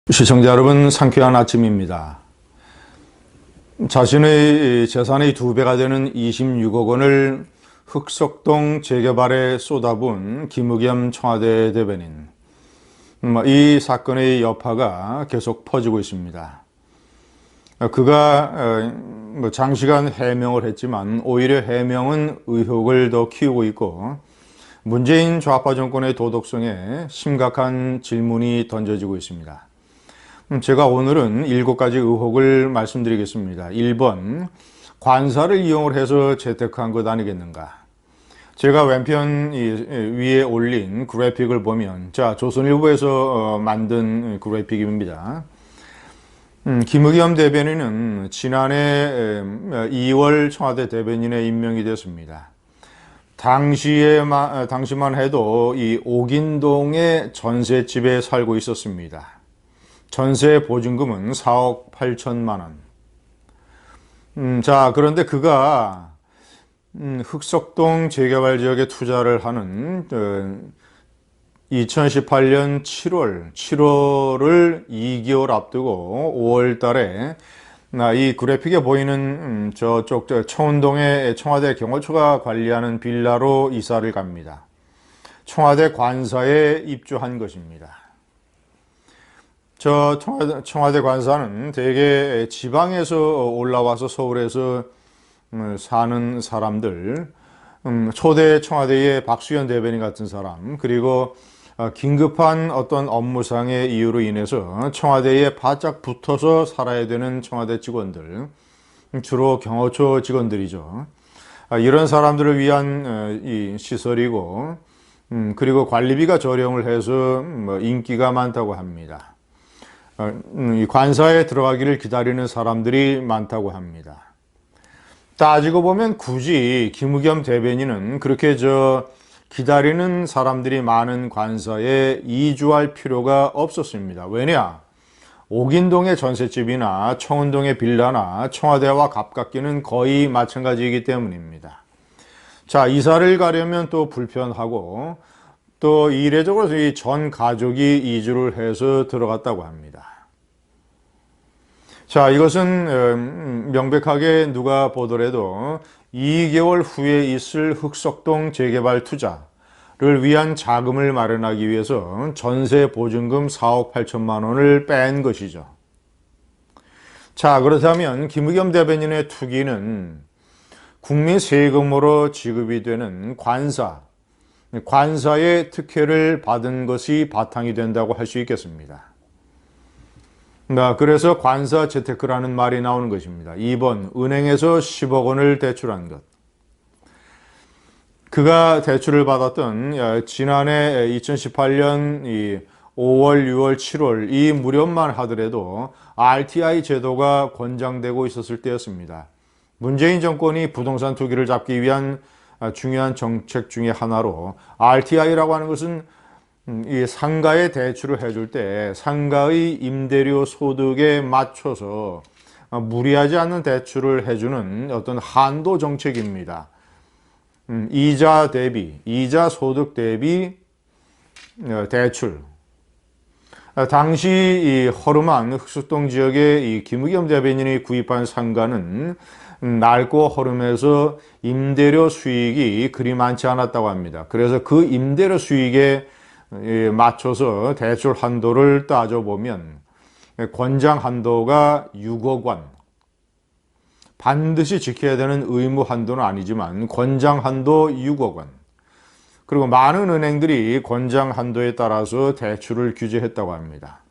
시청자 여러분, 상쾌한 아침입니다. 자신의 재산의 2배가 되는 26억 원을 흑석동 재개발에 쏟아부은 김의겸 청와대 대변인. 이 사건의 여파가 계속 퍼지고 있습니다. 그가 장시간 해명을 했지만 오히려 해명은 의혹을 더 키우고 있고 문재인 좌파 정권의 도덕성에 심각한 질문이 던져지고 있습니다. 제가 오늘은 7가지 의혹을 말씀드리겠습니다. 1번, 관사를 이용을 해서 재테크한 것 아니겠는가? 제가 왼편 위에 올린 그래픽을 보면, 조선일보에서 만든 그래픽입니다. 김의겸 대변인은 지난해 2월 청와대 대변인에 임명이 됐습니다. 당시만 해도 이 옥인동의 전셋집에 살고 있었습니다. 전세 보증금은 4억 8천만 원. 그런데 그가 흑석동 재개발 지역에 투자를 하는 2018년 7월을 2개월 앞두고 5월 달에 이 그래픽에 보이는 저쪽 청운동의 청와대 경호처가 관리하는 빌라로 이사를 갑니다. 청와대 관사에 입주한 것입니다. 청와대 관사는 대개 지방에서 올라와서 서울에서 사는 사람들, 초대 청와대의 박수현 대변인 같은 사람, 그리고 긴급한 어떤 업무상의 이유로 인해서 청와대에 바짝 붙어서 살아야 되는 청와대 직원들, 주로 경호처 직원들이죠. 이런 사람들을 위한 이 시설이고, 그리고 관리비가 저렴을 해서 인기가 많다고 합니다. 이 관사에 들어가기를 기다리는 사람들이 많다고 합니다. 따지고 보면 굳이 김의겸 대변인은 그렇게 기다리는 사람들이 많은 관사에 이주할 필요가 없었습니다. 왜냐? 옥인동의 전셋집이나 청운동의 빌라나 청와대와 가깝기는 거의 마찬가지이기 때문입니다. 이사를 가려면 또 불편하고 또 이례적으로 이 전 가족이 이주를 해서 들어갔다고 합니다. 이것은 명백하게 누가 보더라도 2개월 후에 있을 흑석동 재개발 투자를 위한 자금을 마련하기 위해서 전세 보증금 4억 8천만 원을 뺀 것이죠. 그렇다면 김의겸 대변인의 투기는 국민 세금으로 지급이 되는 관사의 특혜를 받은 것이 바탕이 된다고 할 수 있겠습니다. 그래서 관사 재테크라는 말이 나오는 것입니다. 2번, 은행에서 10억 원을 대출한 것. 그가 대출을 받았던 지난해 2018년 5월, 6월, 7월 이 무렵만 하더라도 RTI 제도가 권장되고 있었을 때였습니다. 문재인 정권이 부동산 투기를 잡기 위한 중요한 정책 중에 하나로 RTI라고 하는 것은 이 상가에 대출을 해줄 때 상가의 임대료 소득에 맞춰서 무리하지 않는 대출을 해주는 어떤 한도 정책입니다. 이자 소득 대비 대출. 당시 이 허름한 흑석동 지역의 이 김의겸 대변인이 구입한 상가는 낡고 허름해서 임대료 수익이 그리 많지 않았다고 합니다. 그래서 그 임대료 수익에 맞춰서 대출 한도를 따져보면 권장 한도가 6억 원, 반드시 지켜야 되는 의무 한도는 아니지만 권장 한도 6억 원, 그리고 많은 은행들이 권장 한도에 따라서 대출을 규제했다고 합니다.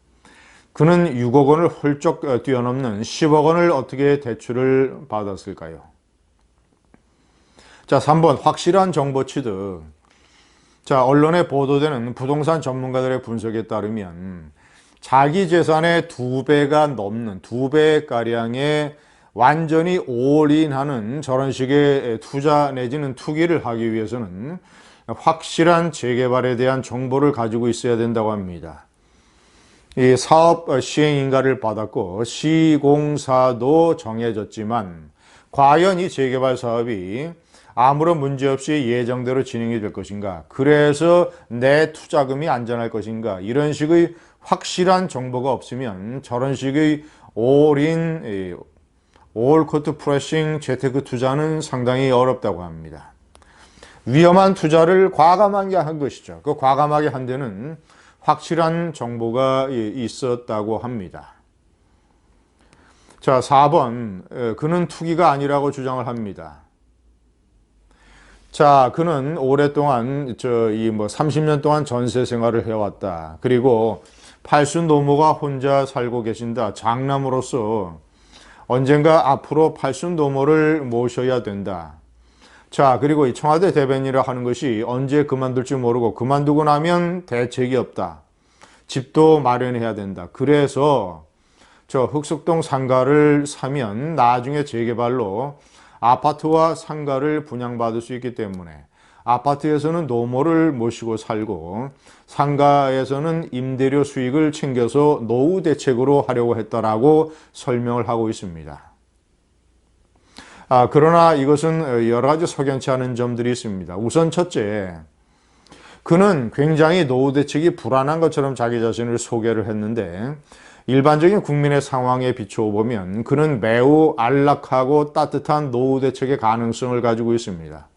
그는 6억 원을 훌쩍 뛰어넘는 10억 원을 어떻게 대출을 받았을까요? 3번, 확실한 정보 취득. 언론에 보도되는 부동산 전문가들의 분석에 따르면 자기 재산의 2배가 넘는 2배가량의 완전히 올인하는 저런 식의 투자 내지는 투기를 하기 위해서는 확실한 재개발에 대한 정보를 가지고 있어야 된다고 합니다. 이 사업 시행인가를 받았고 시공사도 정해졌지만 과연 이 재개발 사업이 아무런 문제 없이 예정대로 진행이 될 것인가? 그래서 내 투자금이 안전할 것인가? 이런 식의 확실한 정보가 없으면 저런 식의 올인, 올 코트 프레싱 재테크 투자는 상당히 어렵다고 합니다. 위험한 투자를 과감하게 한 것이죠. 그 과감하게 한 데는 확실한 정보가 있었다고 합니다. 자, 4번. 그는 투기가 아니라고 주장을 합니다. 자, 그는 오랫동안 30년 동안 전세 생활을 해왔다. 그리고 팔순 노모가 혼자 살고 계신다. 장남으로서 언젠가 앞으로 팔순 노모를 모셔야 된다. 자, 그리고 이 청와대 대변인이라 하는 것이 언제 그만둘지 모르고 그만두고 나면 대책이 없다. 집도 마련해야 된다. 그래서 저 흑석동 상가를 사면 나중에 재개발로 아파트와 상가를 분양받을 수 있기 때문에 아파트에서는 노모를 모시고 살고 상가에서는 임대료 수익을 챙겨서 노후 대책으로 하려고 했다라고 설명을 하고 있습니다. 그러나 이것은 여러 가지 석연치 않은 점들이 있습니다. 우선 첫째, 그는 굉장히 노후 대책이 불안한 것처럼 자기 자신을 소개를 했는데 일반적인 국민의 상황에 비추어 보면 그는 매우 안락하고 따뜻한 노후 대책의 가능성을 가지고 있습니다.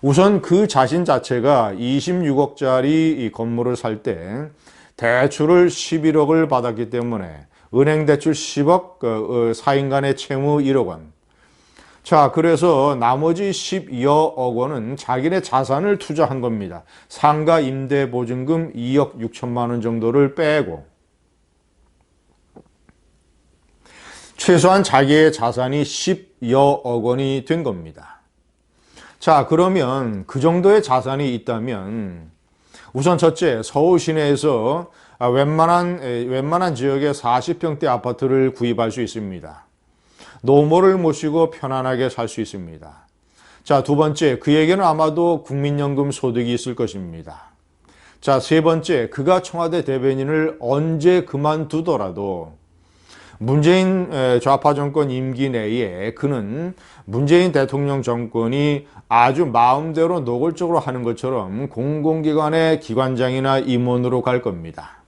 우선 그 자신 자체가 26억짜리 이 건물을 살 때 대출을 11억을 받았기 때문에 은행 대출 10억, 4인간의 채무 1억 원. 자, 그래서 나머지 12억 원은 자기네 자산을 투자한 겁니다. 상가 임대 보증금 2억 6천만 원 정도를 빼고 최소한 자기의 자산이 10여억 원이 된 겁니다. 자, 그러면 그 정도의 자산이 있다면 우선 첫째, 서울 시내에서 웬만한 지역의 40평대 아파트를 구입할 수 있습니다. 노모를 모시고 편안하게 살 수 있습니다. 자, 두 번째, 그에게는 아마도 국민연금 소득이 있을 것입니다. 자, 세 번째, 그가 청와대 대변인을 언제 그만두더라도 문재인 좌파 정권 임기 내에 그는 문재인 대통령 정권이 아주 마음대로 노골적으로 하는 것처럼 공공기관의 기관장이나 임원으로 갈 겁니다.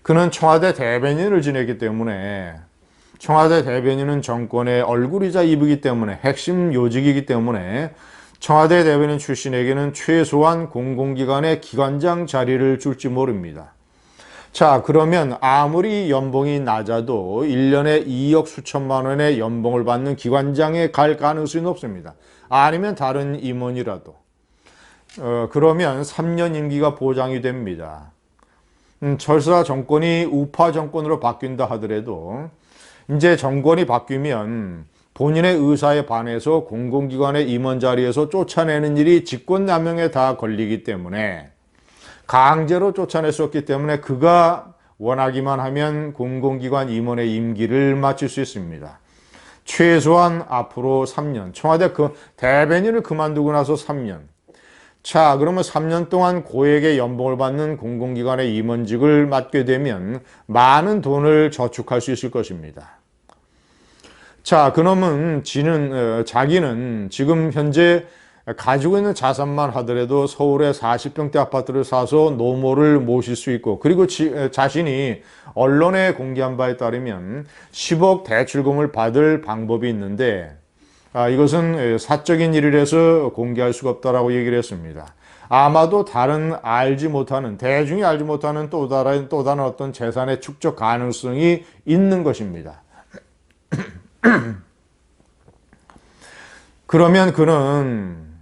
그는 청와대 대변인을 지냈기 때문에 청와대 대변인은 정권의 얼굴이자 입이기 때문에 핵심 요직이기 때문에 청와대 대변인 출신에게는 최소한 공공기관의 기관장 자리를 줄지 모릅니다. 자, 그러면 아무리 연봉이 낮아도 1년에 2억 수천만 원의 연봉을 받는 기관장에 갈 가능성이 높습니다. 아니면 다른 임원이라도. 그러면 3년 임기가 보장이 됩니다. 설사 정권이 우파 정권으로 바뀐다 하더라도 이제 정권이 바뀌면 본인의 의사에 반해서 공공기관의 임원 자리에서 쫓아내는 일이 직권남용에 다 걸리기 때문에 강제로 쫓아냈었기 때문에 그가 원하기만 하면 공공기관 임원의 임기를 마칠 수 있습니다. 최소한 앞으로 3년, 청와대 대변인을 그만두고 나서 3년. 자, 그러면 3년 동안 고액의 연봉을 받는 공공기관의 임원직을 맡게 되면 많은 돈을 저축할 수 있을 것입니다. 자, 그러면 자기는 지금 현재 가지고 있는 자산만 하더라도 서울에 40평대 아파트를 사서 노모를 모실 수 있고 그리고 자신이 언론에 공개한 바에 따르면 10억 대출금을 받을 방법이 있는데 이것은 사적인 일이라서 공개할 수가 없다라고 얘기를 했습니다. 아마도 다른 대중이 알지 못하는 또 다른 어떤 재산의 축적 가능성이 있는 것입니다. 그러면 그는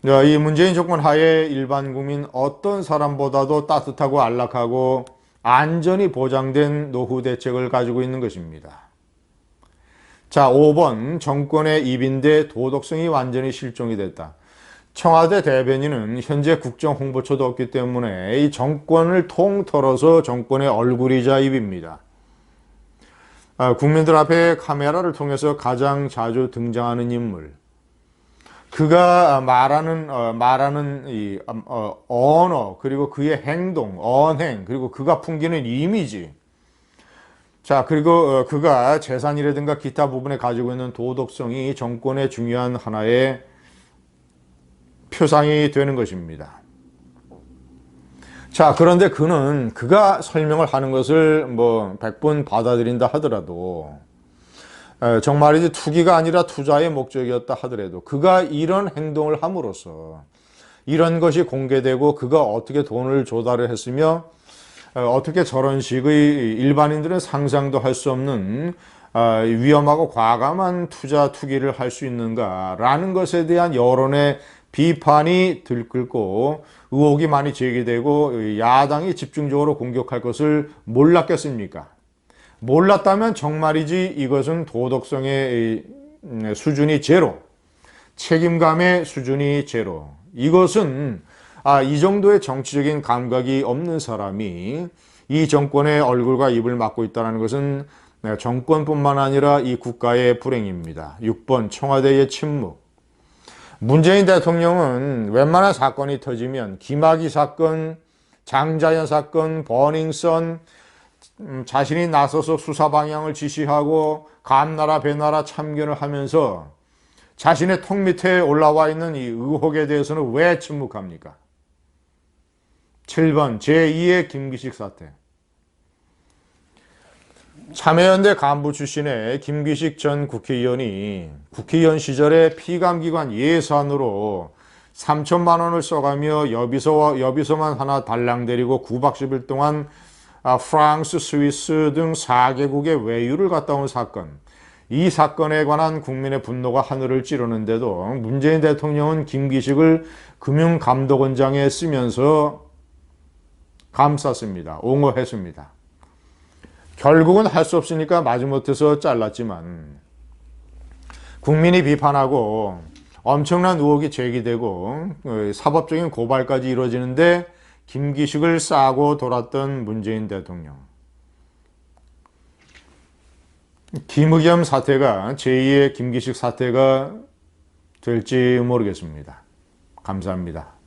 이 문재인 정권 하에 일반 국민 어떤 사람보다도 따뜻하고 안락하고 안전이 보장된 노후 대책을 가지고 있는 것입니다. 자, 5번 정권의 입인데 도덕성이 완전히 실종이 됐다. 청와대 대변인은 현재 국정홍보처도 없기 때문에 이 정권을 통틀어서 정권의 얼굴이자 입입니다. 국민들 앞에 카메라를 통해서 가장 자주 등장하는 인물. 그가 말하는 이 언어, 그리고 그의 행동, 언행, 그리고 그가 풍기는 이미지. 자, 그리고 그가 재산이라든가 기타 부분에 가지고 있는 도덕성이 정권의 중요한 하나의 표상이 되는 것입니다. 자, 그런데 그가 설명을 하는 것을 뭐 100번 받아들인다 하더라도 정말이지 투기가 아니라 투자의 목적이었다 하더라도 그가 이런 행동을 함으로써 이런 것이 공개되고 그가 어떻게 돈을 조달을 했으며 어떻게 저런 식의 일반인들은 상상도 할 수 없는 위험하고 과감한 투기를 할 수 있는가라는 것에 대한 여론의 비판이 들끓고 의혹이 많이 제기되고 야당이 집중적으로 공격할 것을 몰랐겠습니까? 몰랐다면 정말이지 이것은 도덕성의 수준이 제로, 책임감의 수준이 제로. 이것은 이 정도의 정치적인 감각이 없는 사람이 이 정권의 얼굴과 입을 막고 있다는 것은 정권뿐만 아니라 이 국가의 불행입니다. 6번 청와대의 침묵. 문재인 대통령은 웬만한 사건이 터지면 김학의 사건, 장자연 사건, 버닝썬 자신이 나서서 수사 방향을 지시하고 감나라 배나라 참견을 하면서 자신의 턱 밑에 올라와 있는 이 의혹에 대해서는 왜 침묵합니까? 7번 제2의 김기식 사태. 참여연대 간부 출신의 김기식 전 국회의원이 국회의원 시절에 피감기관 예산으로 3천만 원을 써가며 여비서만 하나 달랑 데리고 9박 10일 동안 프랑스, 스위스 등 4개국의 외유를 갔다 온 사건. 이 사건에 관한 국민의 분노가 하늘을 찌르는데도 문재인 대통령은 김기식을 금융감독원장에 쓰면서 감쌌습니다. 옹호했습니다. 결국은 할 수 없으니까 마지못해서 잘랐지만 국민이 비판하고 엄청난 의혹이 제기되고 사법적인 고발까지 이루어지는데 김기식을 싸고 돌았던 문재인 대통령. 김의겸 사태가 제2의 김기식 사태가 될지 모르겠습니다. 감사합니다.